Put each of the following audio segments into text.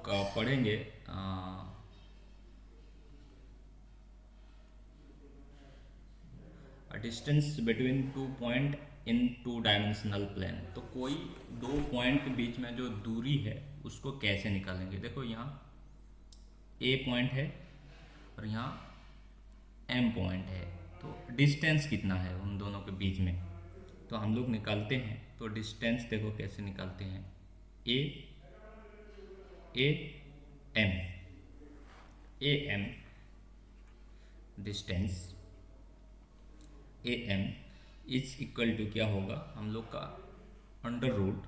लोग पढ़ेंगे distance between two point in two dimensional plane. तो कोई दो पॉइंट के बीच में जो दूरी है उसको कैसे निकालेंगे। देखो यहाँ ए पॉइंट है और यहाँ एम पॉइंट है, तो डिस्टेंस कितना है उन दोनों के बीच में, तो हम लोग निकालते हैं। तो डिस्टेंस देखो कैसे निकालते हैं, A A M, A M distance A M is equal to क्या होगा हम लोग का अंडर रूट,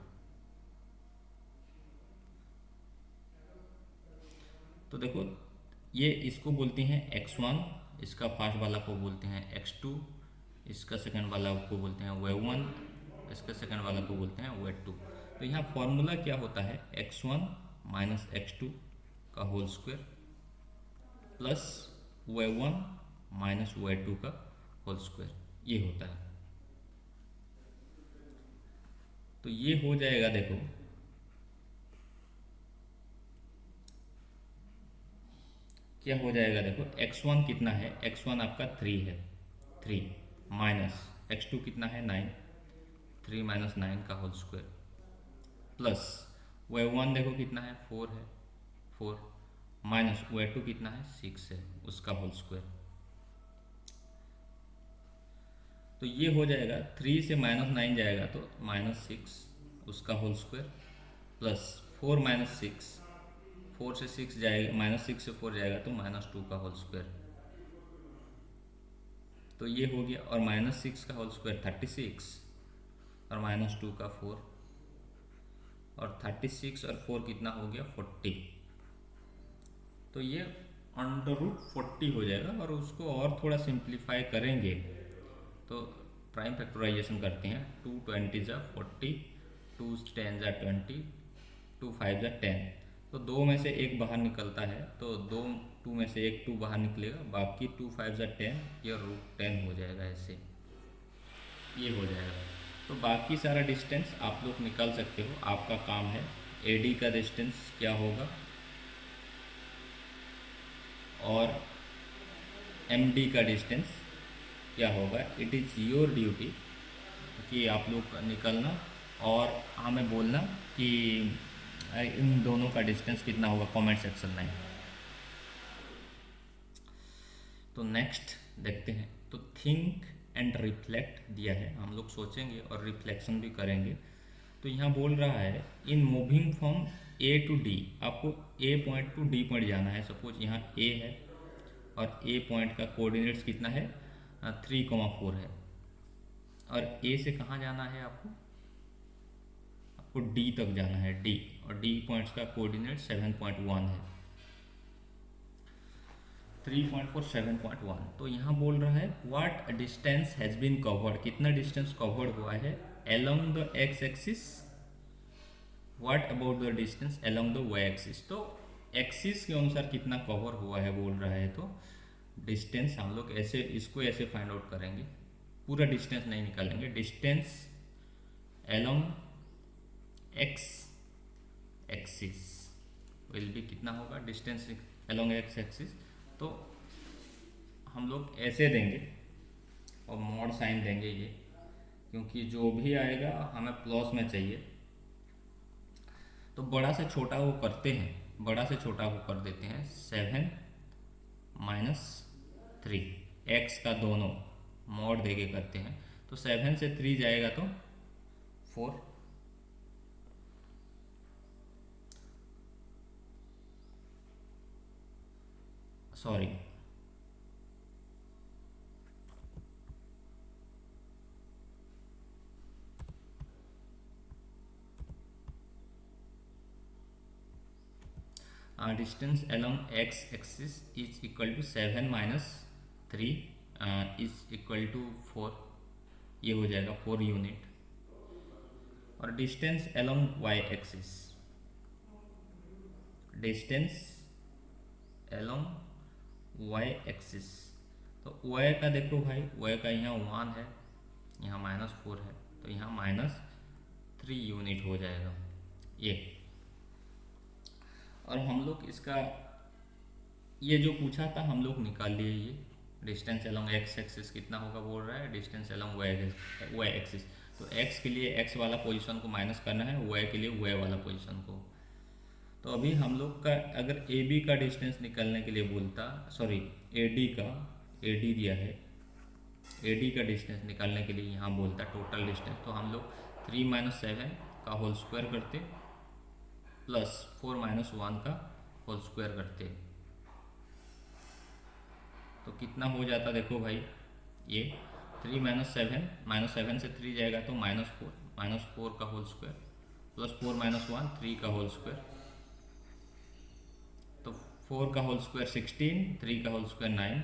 तो देखो ये इसको बोलते हैं x1, इसका फर्स्ट वाला को बोलते हैं x2, इसका सेकंड वाला को बोलते हैं y1, इसका सेकंड वाला को बोलते हैं y2। तो यहाँ फॉर्मूला क्या होता है, x1 माइनस x2 का whole square plus y1 minus y2 का होल स्क्वायर, ये होता है। तो ये हो जाएगा, देखो क्या हो जाएगा, देखो x1 कितना है, x1 आपका 3 है, 3 माइनस x2 कितना है 9, 3 माइनस 9 का होल स्क्वायर प्लस y1 देखो कितना है 4 है, 4 माइनस y2 कितना है 6 है, उसका होल स्क्वायर। तो ये हो जाएगा 3 से माइनस 9 जाएगा तो माइनस 6 उसका होल स्क्वायर प्लस 4 माइनस 6, 4 से 6 जाएगा, माइनस 6 से 4 जाएगा तो माइनस 2 का होल स्क्वायर। तो ये हो गया, और माइनस 6 का होल स्क्वायर 36 और माइनस 2 का 4, और 36 और 4 कितना हो गया 40। तो ये अंडर रूट 40 हो जाएगा, और उसको और थोड़ा सिंप्लीफाई करेंगे तो प्राइम फैक्टराइजेशन करते हैं, 2 20 जा 40, 2 10 जा 20, 2 5 जा 10। तो दो में से एक बाहर निकलता है, तो टू में से एक 2 बाहर निकलेगा, बाकी 2 5 जा 10, ये रूट 10 हो जाएगा, ऐसे ये हो जाएगा। तो बाकी सारा डिस्टेंस आप लोग निकाल सकते हो, आपका काम है। एडी का डिस्टेंस क्या होगा और एमडी का डिस्टेंस क्या होगा, इट इज़ योर ड्यूटी कि आप लोग निकलना और हमें बोलना कि इन दोनों का डिस्टेंस कितना होगा कमेंट सेक्शन में। तो नेक्स्ट देखते हैं, तो थिंक एंड रिफ्लेक्ट दिया है, हम लोग सोचेंगे और रिफ्लेक्शन भी करेंगे। तो यहाँ बोल रहा है in moving from A to D, आपको A point to D point जाना है। सपोज यहाँ ए है और ए पॉइंट का कोऑर्डिनेट्स कितना है 3,4 है, और ए से कहाँ जाना है आपको, आपको डी तक जाना है, डी, और डी पॉइंट्स का कोऑर्डिनेट 7.1 है, 3.4 7.1। तो यहाँ बोल रहा है what distance has been covered, कितना डिस्टेंस कवर्ड हुआ है along the X axis, what about the distance along the Y axis. तो एक्सिस के अनुसार कितना कवर हुआ है बोल रहा है, तो डिस्टेंस हम लोग ऐसे इसको ऐसे फाइंड आउट करेंगे, पूरा डिस्टेंस नहीं निकालेंगे, distance along X axis will भी कितना होगा, डिस्टेंस अलोंग एक्स एक्सिस। तो हम लोग ऐसे देंगे और मॉड साइन देंगे ये, क्योंकि जो भी आएगा हमें प्लस में चाहिए। तो बड़ा से छोटा वो करते हैं, बड़ा से छोटा वो कर देते हैं 7 माइनस 3, एक्स का दोनों मॉड देके करते हैं। तो 7 से 3 जाएगा तो 4, sorry distance along X axis is equal to 7 minus 3 is equal to 4, ये हो जाएगा 4 यूनिट। और distance along Y axis, distance along Y axis, तो वाई का देखो भाई, वाई का यहाँ 1 है, यहाँ -4 है, तो यहाँ -3 यूनिट हो जाएगा ये। और हम लोग इसका ये जो पूछा था हम लोग निकाल लिए। ये डिस्टेंस अलोंग एक्स एक्सिस कितना होगा बोल रहा है, डिस्टेंस अलोंग वाई एक्सिस। तो एक्स के लिए एक्स वाला पोजीशन को माइनस करना है, वाई के लिए वाई वाला पोजीशन को। तो अभी हम लोग का अगर ए बी का डिस्टेंस निकालने के लिए बोलता, सॉरी ए डी दिया है, ए डी का डिस्टेंस निकालने के लिए यहाँ बोलता टोटल डिस्टेंस, तो हम लोग 3 - 7 का होल स्क्वायर करते प्लस 4 - 1 का होल स्क्वायर करते, तो कितना हो जाता देखो भाई, ये 3 - 7 -7 से 3 जाएगा तो -4 का होल स्क्वायर प्लस 4 - 1 3 का होल स्क्वायर, तो 4 का होल स्क्वायर 16, 3 का होल स्क्वायर 9,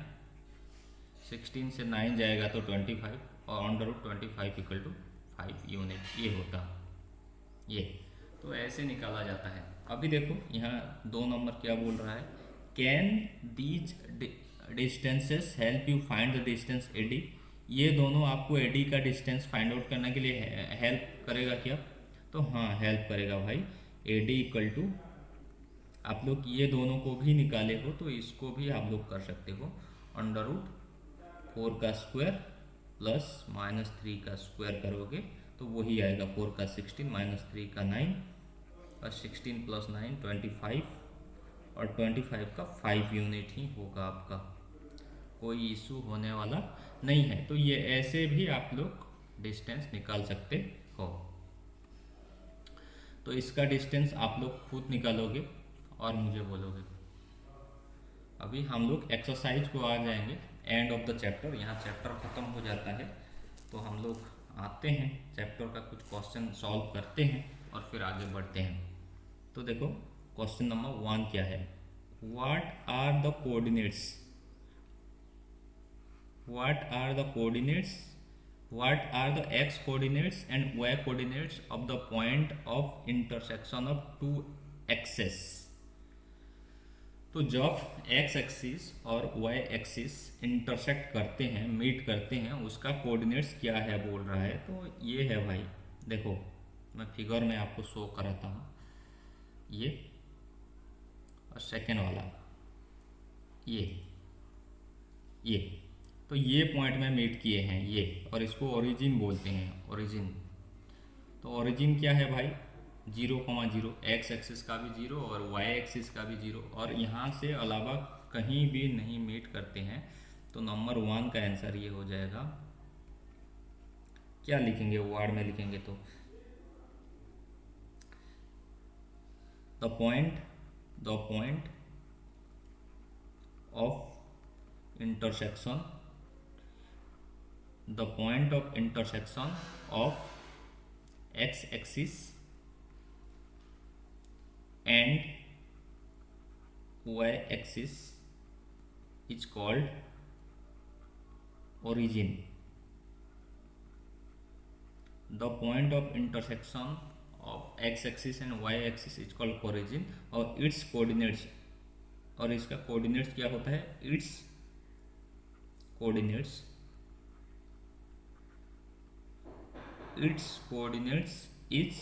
16 से 9 जाएगा तो 25 और √25 = 5 यूनिट ये होता ये। तो ऐसे निकाला जाता है। अभी देखो यहाँ 2 नंबर क्या बोल रहा है, can these distances help you find the distance A D. ये दोनों आपको ए डी का डिस्टेंस फाइंड आउट करने के लिए हेल्प करेगा क्या, तो हाँ हेल्प करेगा भाई। ए डी = आप लोग ये दोनों को भी निकाले हो तो इसको भी आप लोग कर सकते हो, √4 का स्क्वायर प्लस -3 का स्क्वायर करोगे तो वही आएगा 4 का 16 -3 का 9 और 16 + 9 25 और 25 का 5 यूनिट ही होगा आपका, कोई इशू होने वाला नहीं है। तो ये ऐसे भी आप लोग डिस्टेंस निकाल सकते हो। तो इसका डिस्टेंस आप लोग खुद निकालोगे और मुझे बोलोगे। अभी हम लोग एक्सरसाइज को आ जाएंगे, एंड ऑफ द चैप्टर। यहाँ चैप्टर ख़त्म हो जाता है तो हम लोग आते हैं चैप्टर का कुछ क्वेश्चन सॉल्व करते हैं और फिर आगे बढ़ते हैं। तो देखो क्वेश्चन नंबर 1 क्या है, what are the coordinates, what are the coordinates, what are the x coordinates and y coordinates of the point of intersection of two axes। तो जब x एक्सिस और y एक्सिस इंटरसेक्ट करते हैं, meet करते हैं, उसका कोऑर्डिनेट्स क्या है बोल रहा है। तो ये है भाई, देखो मैं फिगर में आपको शो कराता हूँ, ये और सेकेंड वाला ये तो ये पॉइंट में मीट किए हैं ये, और इसको ओरिजिन बोलते हैं, ओरिजिन। तो ओरिजिन क्या है भाई, 0,0, एक्स एक्सिस का भी 0 और वाई एक्सिस का भी 0, और यहाँ से अलावा कहीं भी नहीं मीट करते हैं। तो नंबर 1 का आंसर ये हो जाएगा। क्या लिखेंगे, वर्ड में लिखेंगे तो the point of intersection, the point of intersection of x axis and y axis is called origin। the point of intersection of x axis and y axis is called origin, और its coordinates, और इसका coordinates क्या होता है, its coordinates is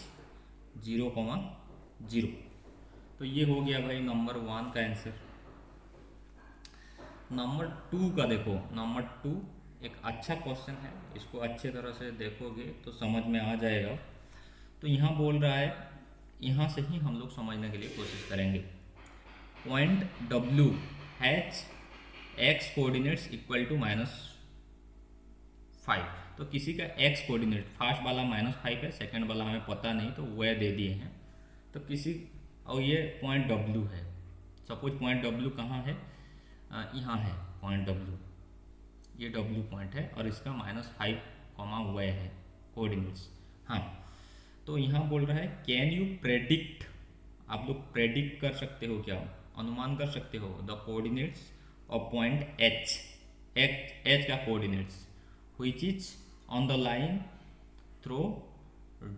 0,0। तो ये हो गया भाई नंबर 1 का आंसर। नंबर 2 का देखो, नंबर 2 एक अच्छा क्वेश्चन है, इसको अच्छे तरह से देखोगे तो समझ में आ जाएगा। तो यहाँ बोल रहा है, यहाँ से ही हम लोग समझने के लिए कोशिश करेंगे। Point W has x coordinates equal to -5। तो किसी का x कोऑर्डिनेट, फर्स्ट वाला -5 है, सेकंड वाला हमें पता नहीं तो वह दे दिए हैं। तो किसी, और ये पॉइंट W है, सपोज पॉइंट W कहाँ है, यहाँ है पॉइंट W, ये W पॉइंट है और इसका -5, वह है कोऑर्डिनेट्स। हाँ, तो यहाँ बोल रहा है कैन यू प्रेडिक्ट, आप लोग प्रेडिक्ट कर सकते हो क्या, अनुमान कर सकते हो, the coordinates of point H का coordinates which is on the line through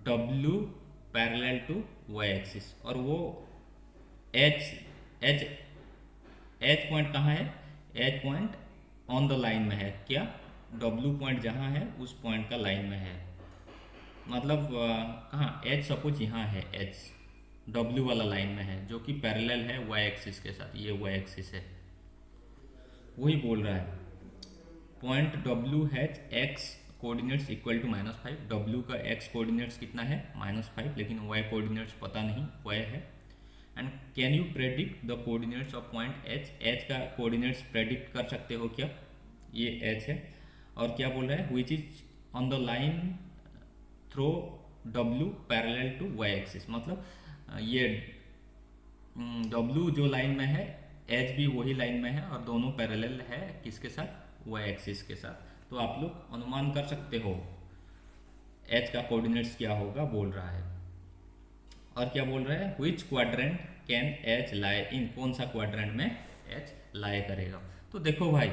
W parallel to y axis। और वो H पॉइंट कहाँ है, H point on the line में है क्या, W पॉइंट जहाँ है उस पॉइंट का लाइन में है, मतलब कहाँ H, सपोज यहाँ है H, डब्ल्यू वाला लाइन में है, जो कि पैरेलल है वाई एक्सिस के साथ, ये वाई एक्सिस है, वही बोल रहा है point W has X coordinates equal to -5। W का एक्स कोऑर्डिनेट्स कितना है -5, लेकिन वाई कोऑर्डिनेट्स पता नहीं, वाई है। And can you predict the coordinates of point H, H का कोऑर्डिनेट्स प्रेडिक्ट कर सकते हो क्या, ये एच है। और क्या बोल रहा है which is on the line through W parallel to Y axis, मतलब ये डब्ल्यू जो लाइन में है, एच भी वही लाइन में है, और दोनों पैरेलल है किसके साथ, वाई एक्सिस के साथ। तो आप लोग अनुमान कर सकते हो एच का कोऑर्डिनेट्स क्या होगा, बोल रहा है। और क्या बोल रहा है विच क्वाड्रेंट कैन एच लाई इन, कौन सा क्वाड्रेंट में एच लाई करेगा। तो देखो भाई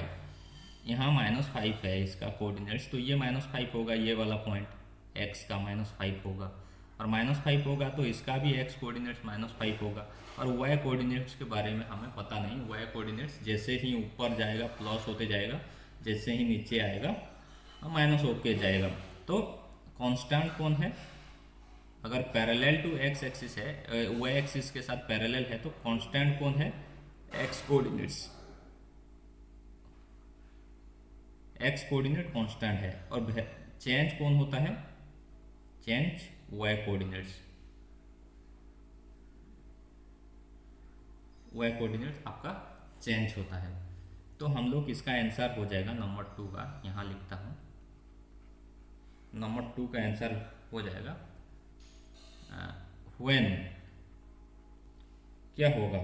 यहाँ -5 है इसका कोऑर्डिनेट्स, तो ये -5 होगा, ये वाला पॉइंट एक्स का -5 होगा, और -5 होगा तो इसका भी एक्स कोऑर्डिनेट्स -5 होगा। और वाई कोऑर्डिनेट्स के बारे में हमें पता नहीं, वाई कोऑर्डिनेट्स जैसे ही ऊपर जाएगा प्लस होते जाएगा, जैसे ही नीचे आएगा माइनस होके जाएगा। तो कांस्टेंट कौन है, अगर पैरेलल टू एक्स एक्सिस है, वाई एक्सिस के साथ पैरेलल है, तो कांस्टेंट कौन है, X coordinates, X coordinate constant है। और चेंज कौन होता है, change Y coordinates, Y coordinate आपका चेंज होता है। तो हम लोग इसका आंसर हो जाएगा नंबर 2 का, यहाँ लिखता हूँ नंबर 2 का आंसर हो जाएगा व्हेन, क्या होगा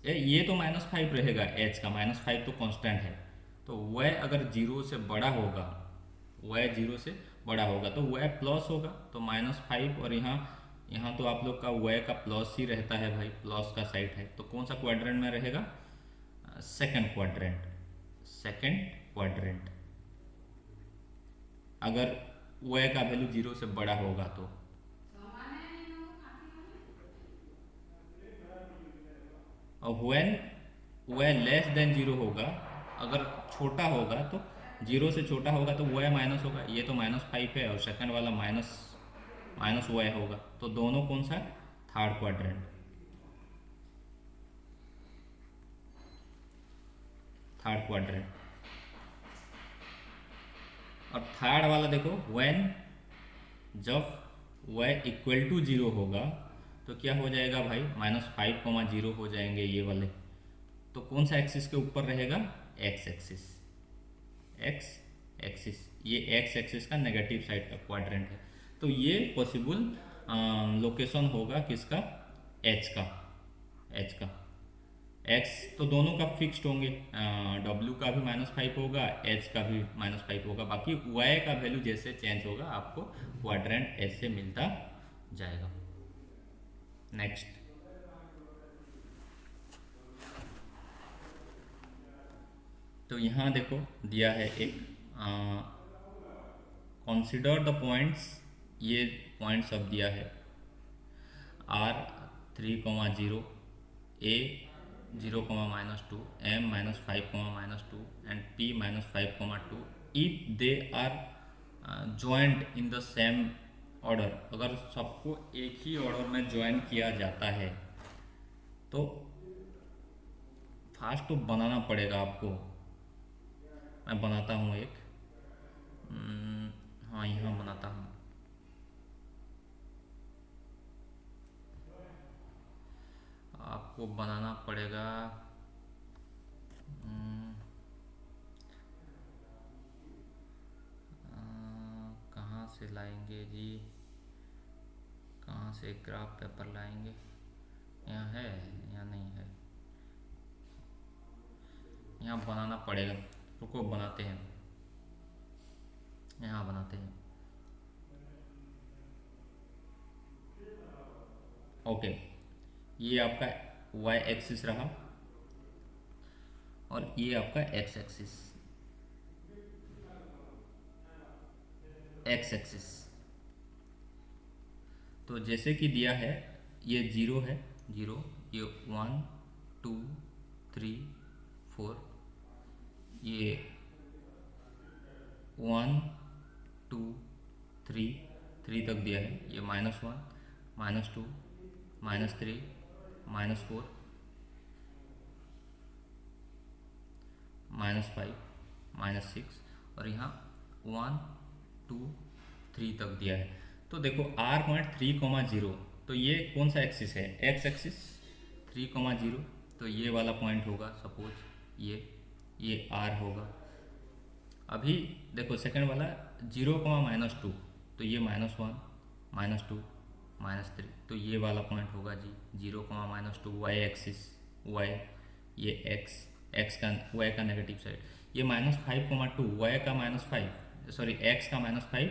ये तो -5 रहेगा, एच का -5 तो कांस्टेंट है, तो वह अगर 0 से बड़ा होगा, वह 0 से बड़ा होगा तो वह प्लस होगा, तो -5। और यहाँ यहाँ तो आप लोग का वह का प्लस ही रहता है भाई, प्लस का साइड है, तो कौन सा क्वाड्रेंट में रहेगा, सेकंड क्वाड्रेंट, सेकंड क्वाड्रेंट। अगर वह का वैल्यू 0 से बड़ा होगा तो, और व्हेन वह लेस देन 0 होगा, अगर छोटा होगा तो 0 से छोटा होगा तो वह माइनस होगा, ये तो -5 है, और सेकंड वाला माइनस वह होगा, तो दोनों कौन सा, थर्ड क्वाड्रेंट, थर्ड क्वाड्रेंट। और थर्ड वाला देखो व्हेन, जब वह इक्वल टू 0 होगा तो क्या हो जाएगा भाई, -5, 0 हो जाएंगे ये वाले, तो कौन सा एक्सिस के ऊपर रहेगा, एक्स एक्सिस, एक्स एक्सिस, ये एक्स एक्सिस का नेगेटिव साइड का क्वाड्रेंट है। तो ये पॉसिबल लोकेशन होगा किसका, एच का, एच का, एक्स तो दोनों का फिक्स्ड होंगे, डब्ल्यू का भी -5 होगा, एच का भी -5 होगा, बाकी वाई का वैल्यू जैसे चेंज होगा आपको क्वाड्रेंट एच से मिलता जाएगा। नेक्स्ट, तो यहाँ देखो दिया है एक कंसिडर द पॉइंट्स, ये पॉइंट सब दिया है R3,0, A 0,-2, M -5,-2 and P -5,2 if they are joined in the same order। अगर सबको एक ही ऑर्डर में ज्वाइन किया जाता है तो फास्ट तो बनाना पड़ेगा आपको, मैं बनाता हूँ एक, हाँ यहाँ बनाता हूँ, आपको बनाना पड़ेगा, कहाँ से लाएंगे जी, कहाँ से ग्राफ पेपर लाएंगे, यहाँ है, यहाँ नहीं है, यहाँ बनाना पड़ेगा, रुको बनाते हैं, यहाँ बनाते हैं। ओके, ये आपका वाई एक्सिस रहा और ये आपका एक्स एक्सिस, एक्स एक्सिस। तो जैसे कि दिया है ये 0 है, 0, ये 1 2 3 4, ये 1 2 3 3 तक दिया है, ये -1 -2 -3, -4, -5, -6 और यहाँ 1, 2, 3 तक दिया है। तो देखो r.3,0 तो ये कौन सा एक्सिस है, एक्स एक्सिस 3,0 तो ये वाला पॉइंट होगा सपोज ये r होगा। अभी देखो सेकंड वाला 0,-2 तो ये -1, -2, -3 तो ये वाला पॉइंट होगा जी 0,-2 वाई एक्सिस वाई ये एक्स का वाई का नेगेटिव साइड, ये -5,2 वाई का -5 सॉरी एक्स का -5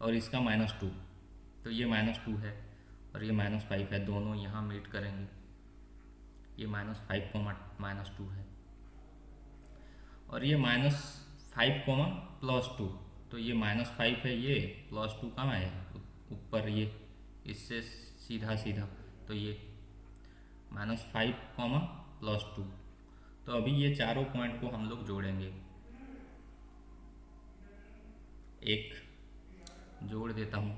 और इसका -2 तो ये -2 है और ये -5 है, दोनों यहाँ मीट करेंगे, ये -5, -2 है और ये -5, +2 तो ये -5 है, ये +2 कहाँ है ऊपर, ये इससे सीधा सीधा तो ये -5, +2 तो अभी ये चारों पॉइंट को हम लोग जोड़ेंगे, एक जोड़ देता हूँ।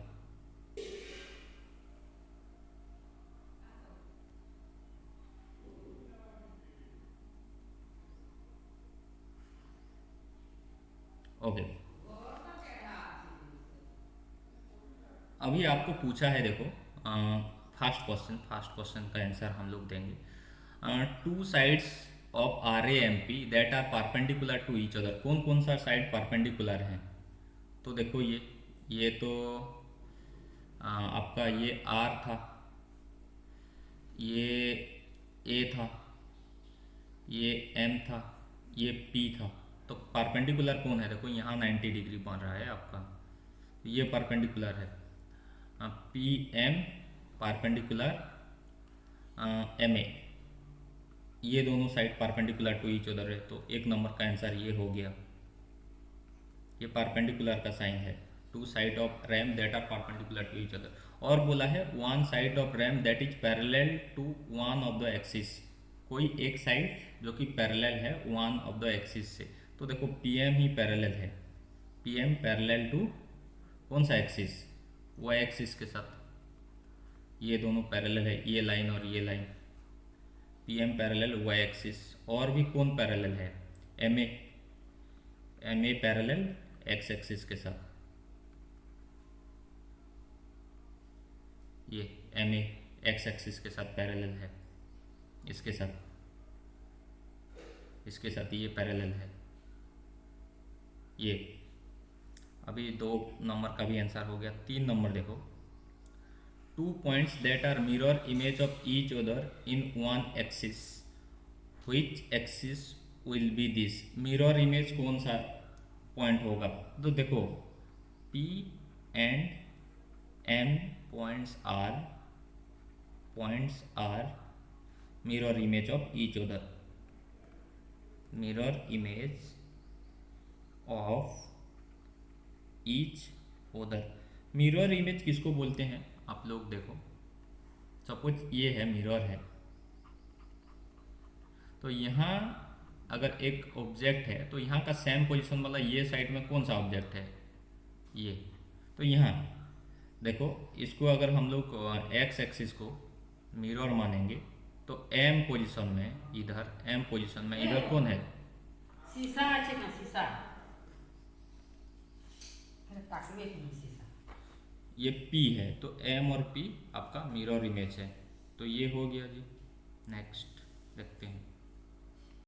ओके अभी आपको पूछा है देखो फर्स्ट क्वेश्चन का आंसर हम लोग देंगे। Two sides of RAMP that are perpendicular to each other, कौन कौन सा साइड परपेंडिकुलर है, तो देखो ये तो आपका ये R था, ये A था, ये M था, ये P था, तो परपेंडिकुलर कौन है, देखो यहाँ 90 डिग्री बन रहा है आपका, ये परपेंडिकुलर है PM परपेंडिकुलर MA, ये दोनों side perpendicular to each other है, तो एक नंबर का आंसर ये हो गया, ये परपेंडिकुलर का साइन है, two side of RAM that are perpendicular to each other, और बोला है one side of RAM that is parallel to one of the axis, कोई एक साइड जो कि पैरेलल है वन ऑफ द एक्सिस से, तो देखो PM ही पैरेलल है, PM पैरेलल टू कौन सा एक्सिस, वाई एक्सिस के साथ, ये दोनों पैरेलल है, ये लाइन और ये line, PM parallel Y axis, और भी कौन पैरेलल है, MA पैरेलल एक्स एक्सिस के साथ, ये MA एक्स एक्सिस के साथ पैरेलल है, इसके साथ ये पैरेलल है, ये अभी 2 नंबर का भी आंसर हो गया। 3 नंबर देखो, two points that are mirror image of each other in one axis, which axis will be this, mirror image कौन सा पॉइंट होगा, तो देखो P and M points are mirror image of each other, mirror image of each other, mirror image किसको बोलते हैं आप लोग देखो, सपोज ये है मिरर है, तो यहाँ अगर एक ऑब्जेक्ट है तो यहाँ का सेम पोजीशन वाला ये साइड में कौन सा ऑब्जेक्ट है, ये, तो यहाँ देखो इसको अगर हम लोग एक्स एक्सिस को मिरर मानेंगे तो M पोजीशन में इधर कौन है, शीशा আছে না शीशा अरे ताकबे की शीशा, ये P है, तो M और P आपका मिरर इमेज है, तो ये हो गया जी। नेक्स्ट देखते हैं।